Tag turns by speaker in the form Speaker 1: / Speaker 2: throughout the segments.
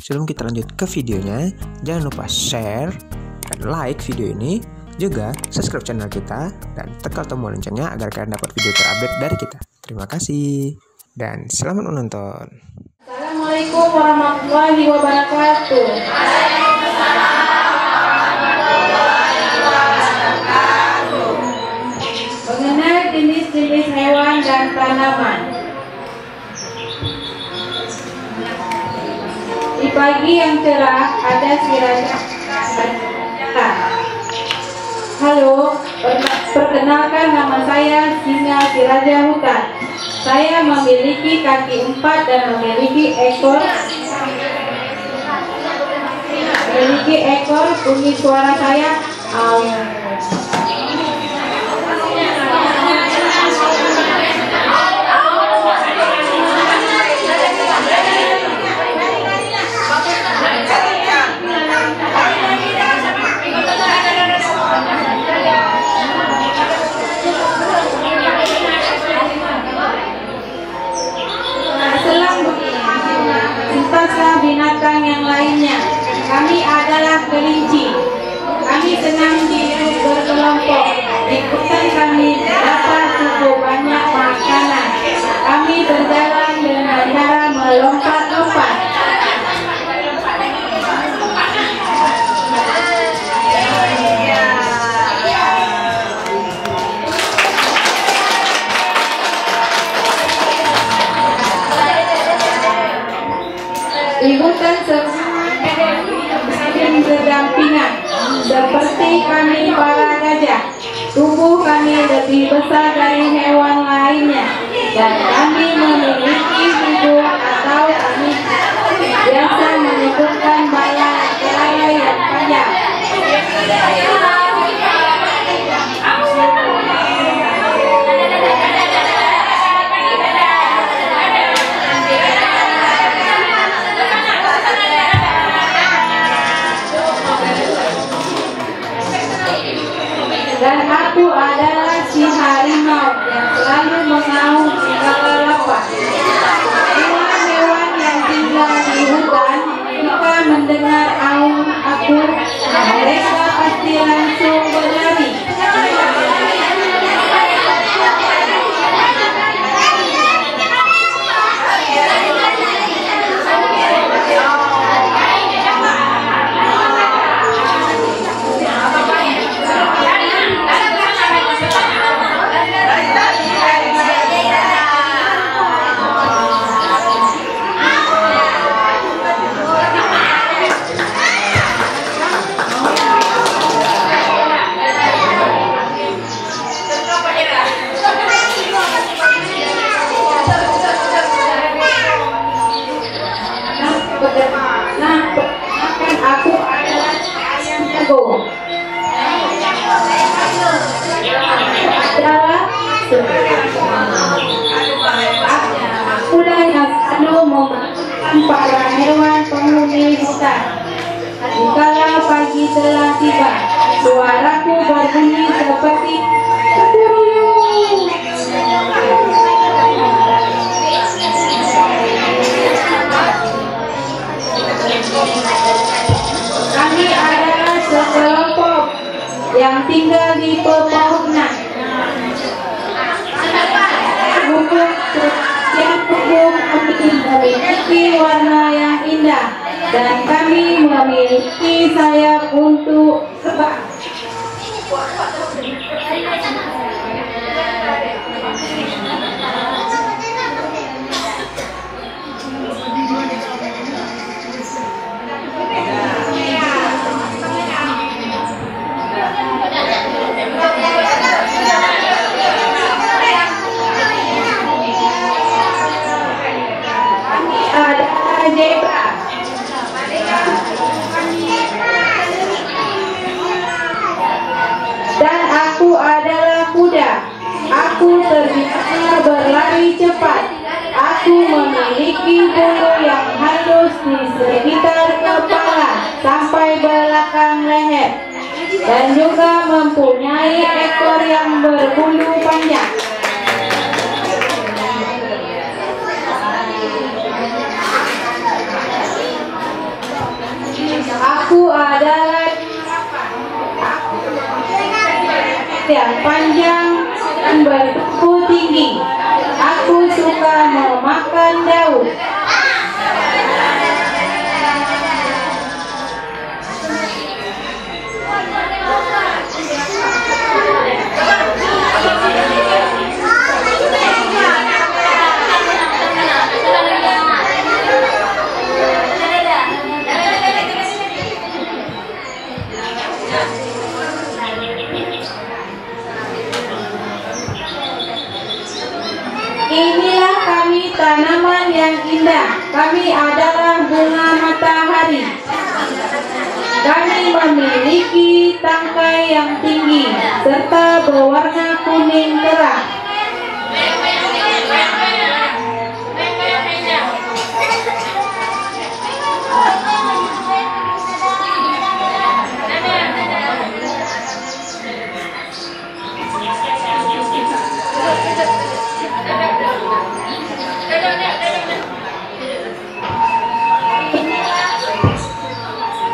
Speaker 1: sebelum kita lanjut ke videonya, jangan lupa share dan like video ini, juga subscribe channel kita dan tekan tombol loncengnya agar kalian dapat video terupdate dari kita. Terima kasih dan selamat menonton.
Speaker 2: Assalamualaikum warahmatullahi wabarakatuh. Mengenal jenis-jenis hewan dan tanaman. Di pagi yang cerah ada si raja. Halo, perkenalkan nama saya Singa si Raja Hutan. Saya memiliki kaki 4 dan memiliki ekor. Bunyi suara saya binatang yang lainnya. Kami adalah kelinci. Kami senang berkelompok. Di hutan kami dapat cukup banyak makanan. Kami berjalan dengan cara melompat-lompat. Di hutan sering berdampingan, seperti kami para gajah. Tubuh kami lebih besar dari hewan lainnya, dan kami memiliki hidung atau kami biasa menyebutkan bala yang panjang. Dan aku adalah si harimau yang selalu mengaum di Lapang. Hewan-hewan yang tinggal di hutan, jika mendengar aum aku, mereka pasti langsung berlari. Para hewan penghuni hutan. Jikalau pagi telah tiba, suaraku berbunyi seperti keturuyung. Kami adalah sekelompok yang tinggal di pepohonan. Memiliki warna yang indah, dan kami memiliki sayap untuk terbang. Dan aku adalah kuda. Aku terbiasa berlari cepat. Aku memiliki bulu yang halus di sekitar kepala sampai belakang leher, dan juga mempunyai ekor yang berbulu panjang. Aku adalah yang panjang dan bertubuh tinggi. Aku suka memakan daun. Inilah kami, tanaman yang indah. Kami adalah bunga matahari. Kami memiliki tangkai yang tinggi serta berwarna kuning terang.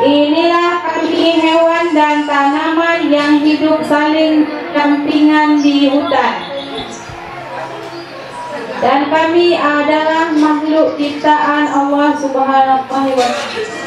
Speaker 2: Inilah kami, hewan dan tanaman yang hidup saling berdampingan di hutan. Dan kami adalah makhluk ciptaan Allah Subhanahu wa Ta'ala.